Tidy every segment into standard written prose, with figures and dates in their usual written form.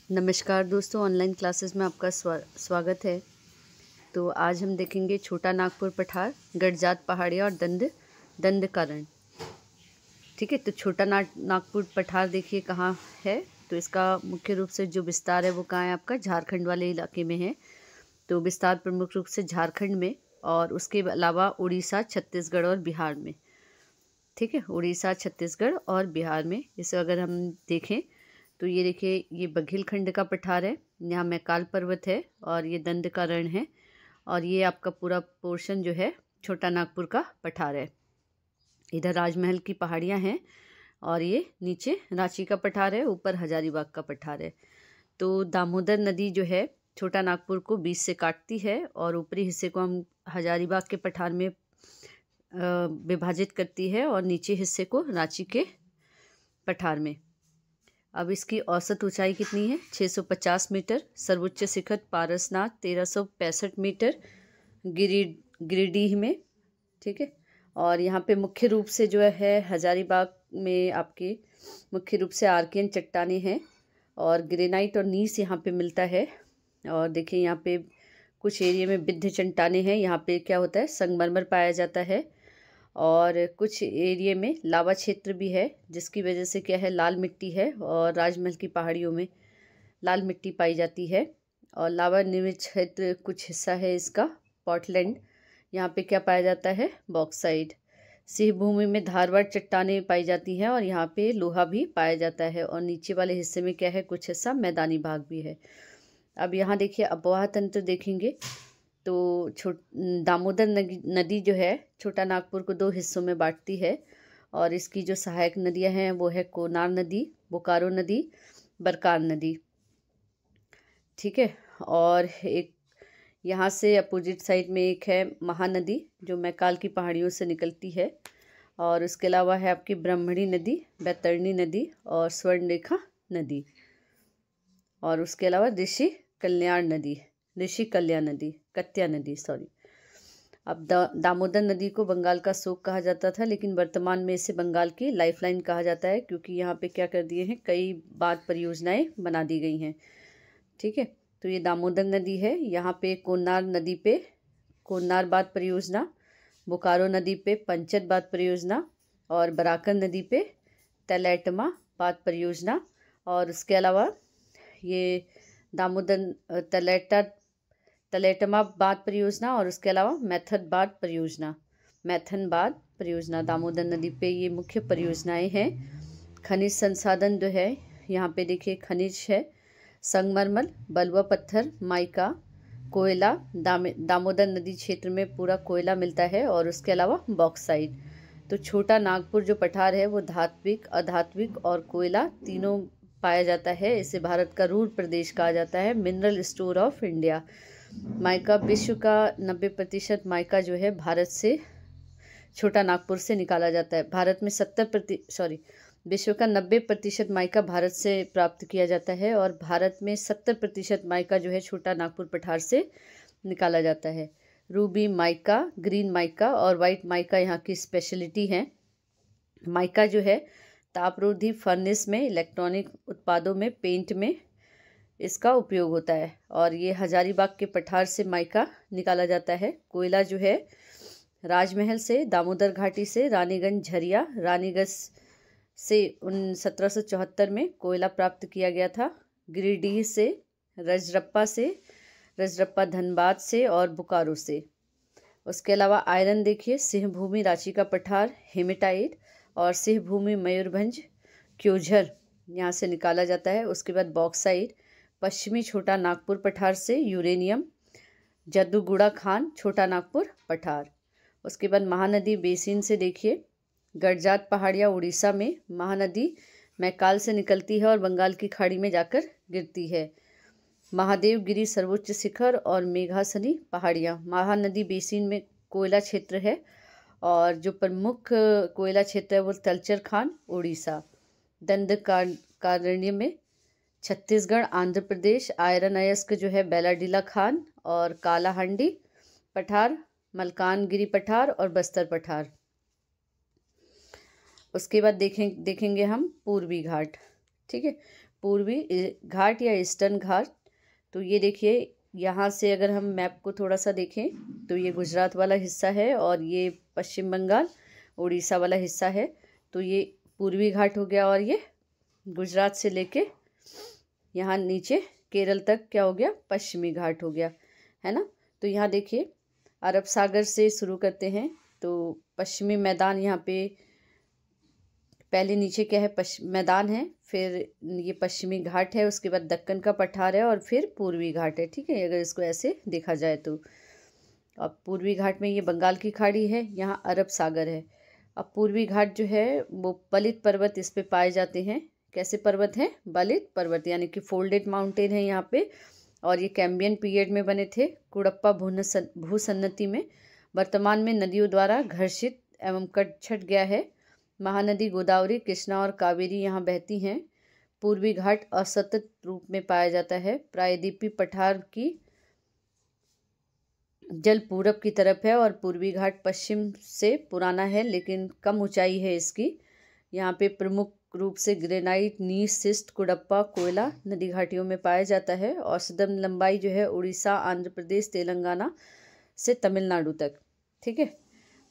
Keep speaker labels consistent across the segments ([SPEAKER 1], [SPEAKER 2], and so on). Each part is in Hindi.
[SPEAKER 1] नमस्कार दोस्तों, ऑनलाइन क्लासेस में आपका स्वागत है। तो आज हम देखेंगे छोटा नागपुर पठार, गडजात पहाड़ियाँ और दंडकारण्य। ठीक है, तो छोटा नागपुर पठार देखिए कहाँ है। तो इसका मुख्य रूप से जो विस्तार है वो कहाँ है, आपका झारखंड वाले इलाके में है। तो विस्तार प्रमुख रूप से झारखंड में और उसके अलावा उड़ीसा, छत्तीसगढ़ और बिहार में। ठीक है, उड़ीसा, छत्तीसगढ़ और बिहार में। इसे अगर हम देखें तो ये देखिए, ये बघेलखंड का पठार है, यहाँ मैकाल पर्वत है और ये दंडकारण्य है। और ये आपका पूरा पोर्शन जो है छोटा नागपुर का पठार है। इधर राजमहल की पहाड़ियाँ हैं और ये नीचे रांची का पठार है, ऊपर हजारीबाग का पठार है। तो दामोदर नदी जो है छोटा नागपुर को बीच से काटती है और ऊपरी हिस्से को हम हजारीबाग के पठार में विभाजित करती है और नीचे हिस्से को रांची के पठार में। अब इसकी औसत ऊंचाई कितनी है? 650 मीटर। सर्वोच्च शिखर पारसनाथ 1365 मीटर गिरिडीह में। ठीक है, और यहाँ पे मुख्य रूप से जो है हजारीबाग में आपके मुख्य रूप से आर्कियन चट्टानें हैं और ग्रेनाइट और नीस यहाँ पे मिलता है। और देखिए यहाँ पे कुछ एरिया में विद्ध चट्टानें हैं, यहाँ पे क्या होता है, संगमरमर पाया जाता है। और कुछ एरिया में लावा क्षेत्र भी है, जिसकी वजह से क्या है, लाल मिट्टी है और राजमहल की पहाड़ियों में लाल मिट्टी पाई जाती है। और लावा निर्मित क्षेत्र कुछ हिस्सा है इसका पोर्टलैंड, यहाँ पे क्या पाया जाता है, बॉक्साइट। सिंह भूमि में धारवाड़ चट्टानें पाई जाती हैं और यहाँ पे लोहा भी पाया जाता है। और नीचे वाले हिस्से में क्या है, कुछ हिस्सा मैदानी भाग भी है। अब यहाँ देखिए अबोहा तंत्र देखेंगे तो दामोदर नदी जो है छोटा नागपुर को दो हिस्सों में बांटती है। और इसकी जो सहायक नदियां हैं वो है कोनार नदी, बोकारो नदी, बरकार नदी। ठीक है, और एक यहाँ से अपोजिट साइड में एक है महानदी जो मैकाल की पहाड़ियों से निकलती है। और उसके अलावा है आपकी ब्राह्मणी नदी, बैतरणी नदी और स्वर्णरेखा नदी। और उसके अलावा ऋषि कल्याण नदी, कत्या नदी सॉरी। अब दामोदर नदी को बंगाल का शोक कहा जाता था, लेकिन वर्तमान में इसे बंगाल की लाइफलाइन कहा जाता है, क्योंकि यहाँ पे क्या कर दिए हैं, कई बांध परियोजनाएं बना दी गई हैं। ठीक है, तो ये दामोदर नदी है, यहाँ पे कोन्नार नदी पे कोन्नार बांध परियोजना, बोकारो नदी पे पंचत बांध परियोजना और बराकर नदी पे तलैटमा बांध परियोजना। और उसके अलावा ये दामोदर तलैटमा बांध परियोजना और उसके अलावा मैथन बांध परियोजना दामोदर नदी पे ये मुख्य परियोजनाएं हैं। खनिज संसाधन जो है यहाँ पे देखिए, खनिज है संगमरमर, बलुआ पत्थर, माइका, कोयला। दामोदर नदी क्षेत्र में पूरा कोयला मिलता है और उसके अलावा बॉक्साइट। तो छोटा नागपुर जो पठार है वो धात्विक, अधात्विक और कोयला तीनों पाया जाता है। इसे भारत का रूर प्रदेश कहा जाता है, mineral store of India. Mica विश्व का 90% माइका जो है भारत से, छोटा नागपुर से निकाला जाता है। भारत में विश्व का 90% माइका भारत से प्राप्त किया जाता है और भारत में 70% माइका जो है छोटा नागपुर पठार से निकाला जाता है। रूबी माइका, ग्रीन माइका और वाइट माइका यहाँ की स्पेशलिटी है। माइका जो है तापरोधी फर्नेस में, इलेक्ट्रॉनिक उत्पादों में, पेंट में इसका उपयोग होता है। और ये हजारीबाग के पठार से माइका निकाला जाता है। कोयला जो है राजमहल से, दामोदर घाटी से, रानीगंज झरिया, रानीगंज से 1774 में कोयला प्राप्त किया गया था। गिरिडीह से, रजरप्पा धनबाद से और बोकारो से। उसके अलावा आयरन देखिए, सिंह भूमि रांची का पठार, हेमेटाइट और सिंह भूमि मयूरभंज, क्योझर यहाँ से निकाला जाता है। उसके बाद बॉक्साइट पश्चिमी छोटा नागपुर पठार से, यूरेनियम जद्दूगुड़ा खान, छोटा नागपुर पठार। उसके बाद महानदी बेसिन से देखिए, गडजात पहाड़ियाँ उड़ीसा में, महानदी मैकाल से निकलती है और बंगाल की खाड़ी में जाकर गिरती है। महादेवगिरी सर्वोच्च शिखर और मेघासनी पहाड़ियाँ। महानदी बेसिन में कोयला क्षेत्र है और जो प्रमुख कोयला क्षेत्र है वो तलचर खान, उड़ीसा। दंडकारण्य में छत्तीसगढ़, आंध्र प्रदेश। आयरन अयस्क जो है बेलाडीला खान और कालाहांडी पठार, मलकानगिरी पठार और बस्तर पठार। उसके बाद देखेंगे हम पूर्वी घाट। ठीक है, पूर्वी घाट या ईस्टर्न घाट। तो ये देखिए, यहाँ से अगर हम मैप को थोड़ा सा देखें तो ये गुजरात वाला हिस्सा है और ये पश्चिम बंगाल उड़ीसा वाला हिस्सा है। तो ये पूर्वी घाट हो गया और ये गुजरात से लेके यहाँ नीचे केरल तक क्या हो गया, पश्चिमी घाट हो गया, है ना। तो यहाँ देखिए, अरब सागर से शुरू करते हैं। तो पश्चिमी मैदान यहाँ पे पहले नीचे क्या है, मैदान है, फिर ये पश्चिमी घाट है, उसके बाद दक्कन का पठार है और फिर पूर्वी घाट है। ठीक है, अगर इसको ऐसे देखा जाए तो। अब पूर्वी घाट में ये बंगाल की खाड़ी है, यहाँ अरब सागर है। अब पूर्वी घाट जो है वो बलित पर्वत इस पे पाए जाते हैं। कैसे पर्वत हैं, बलित पर्वत, यानी कि फोल्डेड माउंटेन है यहाँ पे। और ये कैम्बियन पीरियड में बने थे, कुड़प्पा भूसन्नति में। वर्तमान में नदियों द्वारा घर्षित एवं कट छट गया है। महानदी गोदावरी, कृष्णा और कावेरी यहाँ बहती हैं। पूर्वी घाट असतत रूप में पाया जाता है। प्रायद्वीपीय पठार की जल पूरब की तरफ है और पूर्वी घाट पश्चिम से पुराना है लेकिन कम ऊंचाई है इसकी। यहाँ पे प्रमुख रूप से ग्रेनाइट, नीस, सिस्ट, कुड़प्पा, कोयला नदी घाटियों में पाया जाता है। औसतन लंबाई जो है उड़ीसा, आंध्र प्रदेश, तेलंगाना से तमिलनाडु तक। ठीक है,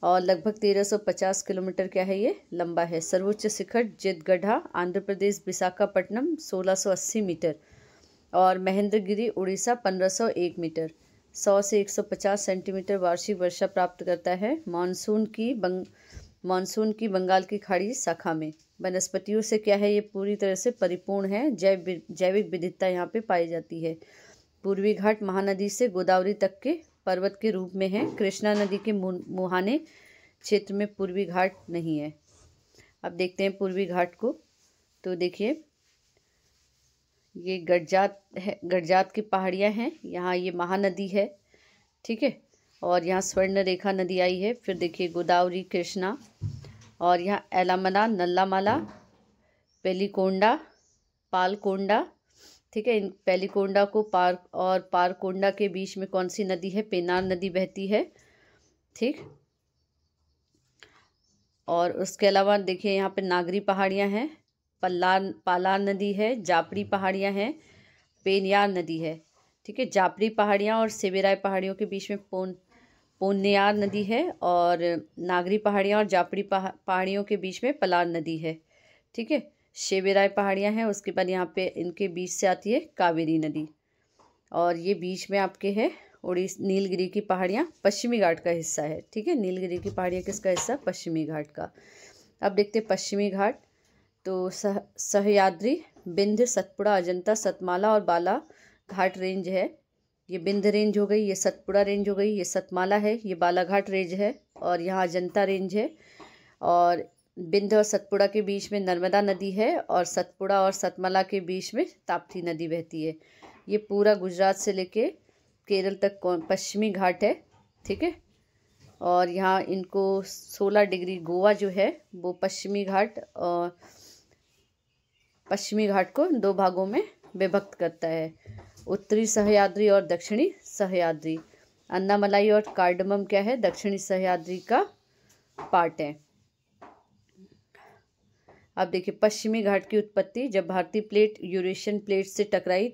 [SPEAKER 1] और लगभग 1350 किलोमीटर क्या है, ये लंबा है। सर्वोच्च शिखर जितगढ़ा, आंध्र प्रदेश, विशाखापट्टनम 1680 मीटर और महेंद्रगिरी उड़ीसा 1501 मीटर। 100 से 150 सेंटीमीटर वार्षिक वर्षा प्राप्त करता है। मानसून की बंगाल की खाड़ी शाखा में। वनस्पतियों से क्या है, ये पूरी तरह से परिपूर्ण है। जैविक विविधता यहाँ पे पाई जाती है। पूर्वी घाट महानदी से गोदावरी तक के पर्वत के रूप में है। कृष्णा नदी के मुहाने क्षेत्र में पूर्वी घाट नहीं है। अब देखते हैं पूर्वी घाट को। तो देखिए, ये गडजात की पहाड़ियाँ हैं। यहाँ ये महानदी है, ठीक है, और यहाँ स्वर्ण रेखा नदी आई है। फिर देखिए गोदावरी, कृष्णा, और यहाँ एलामला, नल्लामाला, पेलिकोंडा, पालकोंडा। ठीक है, इन पेलिकोंडा को पारकोंडा के बीच में कौन सी नदी है, पेनार नदी बहती है। ठीक, और उसके अलावा देखिए यहाँ पे नागरी पहाड़ियाँ हैं, पालार नदी है, जापड़ी पहाड़ियाँ हैं, पेनियार नदी है। ठीक है, जापड़ी पहाड़ियाँ और सेवेराय पहाड़ियों के बीच में पोन्नेयार नदी है और नागरी पहाड़ियाँ और जापड़ी पहाड़ियों के बीच में पलार नदी है। ठीक है, शेवेराय पहाड़ियाँ हैं, उसके बाद यहाँ पे इनके बीच से आती है कावेरी नदी और ये बीच में आपके है नीलगिरी की पहाड़ियाँ, पश्चिमी घाट का हिस्सा है। ठीक है, नीलगिरी की पहाड़ियाँ किसका हिस्सा, पश्चिमी घाट का। अब देखते हैं पश्चिमी घाट। तो सह्याद्री, विंध्य, सतपुड़ा, अजंता, सतमाला और बाला घाट रेंज है। ये विंध्य रेंज हो गई, ये सतपुड़ा रेंज हो गई, ये सतमाला है, ये बालाघाट रेंज है और यहाँ अजंता रेंज है। और विंध्य और सतपुड़ा के बीच में नर्मदा नदी है और सतपुड़ा और सतमाला के बीच में ताप्ती नदी बहती है। ये पूरा गुजरात से लेके केरल तक पश्चिमी घाट है। ठीक है, और यहाँ इनको 16 डिग्री गोवा जो है वो पश्चिमी घाट को 2 भागों में विभक्त करता है, उत्तरी सह्याद्री और दक्षिणी सह्याद्री। अन्नामलाई और कार्डमम क्या है, दक्षिणी सह्याद्री का पार्ट है। अब देखिए पश्चिमी घाट की उत्पत्ति। जब भारतीय प्लेट यूरेशियन प्लेट से टकराई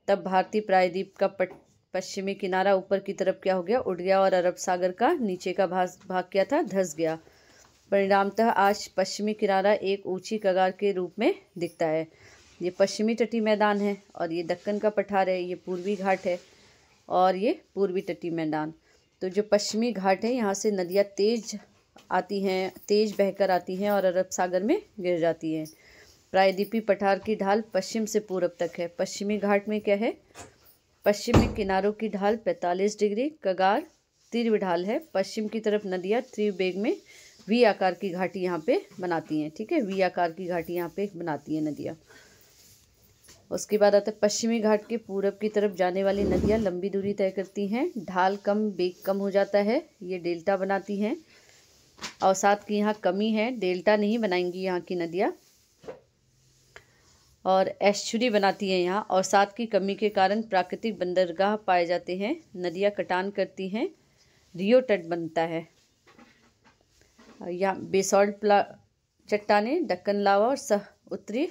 [SPEAKER 1] तब भारतीय प्रायद्वीप का पश्चिमी किनारा ऊपर की तरफ क्या हो गया, उठ गया और अरब सागर का नीचे का भाग क्या था, धंस गया। परिणामतः आज पश्चिमी किनारा एक ऊंची कगार के रूप में दिखता है। ये पश्चिमी तटीय मैदान है और ये दक्कन का पठार है, ये पूर्वी घाट है और ये पूर्वी तटीय मैदान। तो जो पश्चिमी घाट है यहाँ से नदियाँ तेज बहकर आती हैं और अरब सागर में गिर जाती हैं। प्रायद्वीपीय पठार की ढाल पश्चिम से पूरब तक है। पश्चिमी घाट में क्या है, पश्चिमी किनारों की ढाल 45 डिग्री, कगार तीव्र ढाल है। पश्चिम की तरफ नदियाँ तीव्र वेग में वी आकार की घाटी यहाँ पे बनाती हैं। ठीक है, वी आकार की घाटी यहाँ पे बनाती हैं नदियाँ। उसके बाद आता है पश्चिमी घाट के पूरब की तरफ जाने वाली नदियाँ लंबी दूरी तय करती हैं। ढाल कम, वेग कम हो जाता है, ये डेल्टा बनाती हैं। अवसाद की यहाँ कमी है, डेल्टा नहीं बनाएंगी यहाँ की नदियाँ, और एस्चुरी बनाती हैं यहाँ। अवसाद की कमी के कारण प्राकृतिक बंदरगाह पाए जाते हैं। नदियाँ कटान करती हैं, रियो तट बनता है। यहाँ बेसॉल्ट चट्टानें, दक्कन लावा और उत्तरी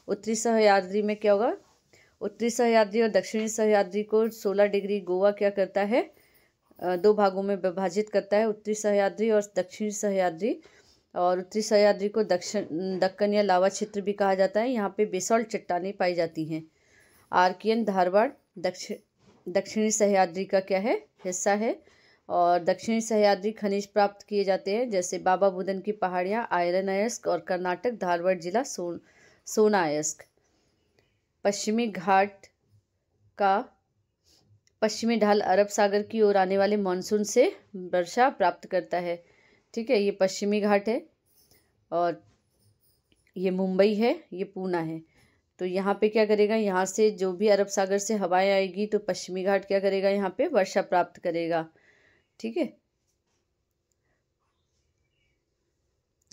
[SPEAKER 1] उत्तरी सह्याद्री में क्या होगा, उत्तरी सह्याद्री और दक्षिणी सह्याद्री को 16 डिग्री गोवा क्या करता है, दो भागों में विभाजित करता है, उत्तरी सह्याद्री और दक्षिणी सह्याद्री। और उत्तरी सह्याद्री को दक्कन या लावा क्षेत्र भी कहा जाता है। यहाँ पे बेसॉल्ट चट्टानें पाई जाती हैं। आर्कियन धारवाड़ दक्षिणी सह्याद्री का क्या है, हिस्सा है। और दक्षिणी सह्याद्री खनिज प्राप्त किए जाते हैं, जैसे बाबा बुदन की पहाड़ियाँ, आयरन अयस्क, और कर्नाटक धारवाड़ जिला सोना अयस्क। पश्चिमी घाट का पश्चिमी ढाल अरब सागर की ओर आने वाले मानसून से वर्षा प्राप्त करता है। ठीक है, ये पश्चिमी घाट है और ये मुंबई है, ये पूना है। तो यहाँ पे क्या करेगा, यहाँ से जो भी अरब सागर से हवाएं आएगी तो पश्चिमी घाट क्या करेगा, यहाँ पे वर्षा प्राप्त करेगा। ठीक है,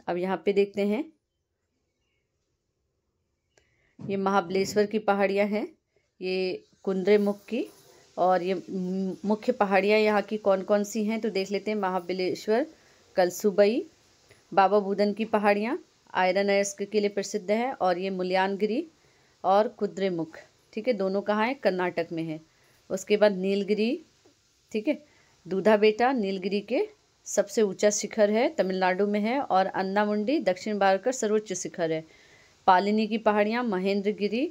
[SPEAKER 1] अब यहाँ पे देखते हैं, ये महाबलेश्वर की पहाड़ियाँ हैं, ये कुद्रेमुख की। और ये मुख्य पहाड़ियाँ यहाँ की कौन कौन सी हैं तो देख लेते हैं। महाबलेश्वर, कलसुबई, बाबा बुदन की पहाड़ियाँ, आयरन अयस्क के लिए प्रसिद्ध है, और ये मुल्यानगिरी और कुद्रेमुख। ठीक है, दोनों कहाँ है, कर्नाटक में है। उसके बाद नीलगिरी, ठीक है, दूधा बेटा नीलगिरी के सबसे ऊंचा शिखर है, तमिलनाडु में है। और अन्नामुंडी दक्षिण भारत का सर्वोच्च शिखर है। पालिनी की पहाड़ियाँ, महेंद्रगिरी,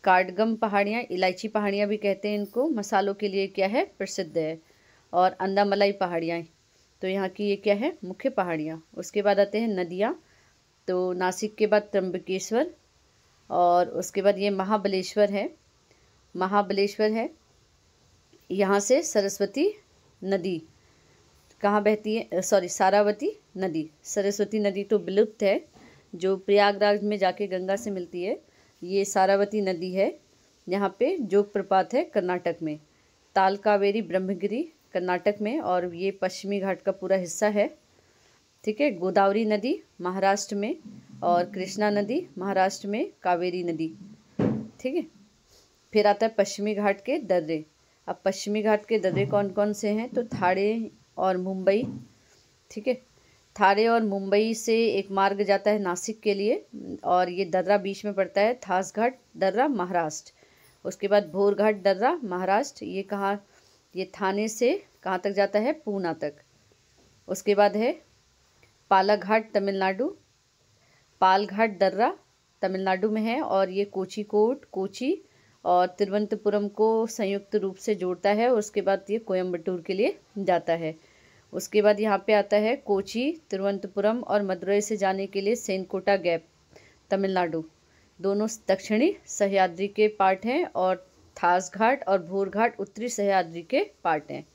[SPEAKER 1] काडगम पहाड़ियाँ, इलायची पहाड़ियाँ भी कहते हैं इनको, मसालों के लिए क्या है, प्रसिद्ध है। और अंदामलाई पहाड़ियाँ, तो यहाँ की ये क्या है, मुख्य पहाड़ियाँ। उसके बाद आते हैं नदियाँ, तो नासिक के बाद त्र्यंबकेश्वर, और उसके बाद ये महाबलेश्वर है, यहाँ से सरस्वती नदी कहाँ बहती है, सारावती नदी। सरस्वती नदी तो विलुप्त है, जो प्रयागराज में जाके गंगा से मिलती है, ये सारावती नदी है। यहाँ पे जोग प्रपात है कर्नाटक में। तालकावेरी ब्रह्मगिरी कर्नाटक में, और ये पश्चिमी घाट का पूरा हिस्सा है। ठीक है, गोदावरी नदी महाराष्ट्र में, और कृष्णा नदी महाराष्ट्र में, कावेरी नदी। ठीक है, फिर आता है पश्चिमी घाट के दर्रे। अब पश्चिमी घाट के दर्रे कौन कौन से हैं तो थाड़े और मुंबई। ठीक है, थाड़े और मुंबई से एक मार्ग जाता है नासिक के लिए, और ये दर्रा बीच में पड़ता है, थास घाट दर्रा महाराष्ट्र। उसके बाद भोर घाट दर्रा महाराष्ट्र, ये कहाँ, ये थाने से कहाँ तक जाता है, पूना तक। उसके बाद है पालाघाट तमिलनाडु, पालघाट दर्रा तमिलनाडु में है, और ये कोची और तिरुवनंतपुरम को संयुक्त रूप से जोड़ता है। उसके बाद ये कोयम्बटूर के लिए जाता है। उसके बाद यहाँ पे आता है कोची, तिरुवनंतपुरम और मदुरई से जाने के लिए सेनकोटा गैप तमिलनाडु, दोनों दक्षिणी सह्याद्री के पार्ट हैं, और थास घाट और भोर घाट उत्तरी सह्याद्री के पार्ट हैं।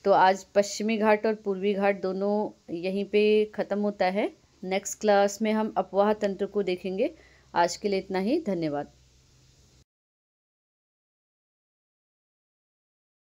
[SPEAKER 1] तो आज पश्चिमी घाट और पूर्वी घाट दोनों यहीं पे ख़त्म होता है। नेक्स्ट क्लास में हम अपवाह तंत्र को देखेंगे। आज के लिए इतना ही, धन्यवाद।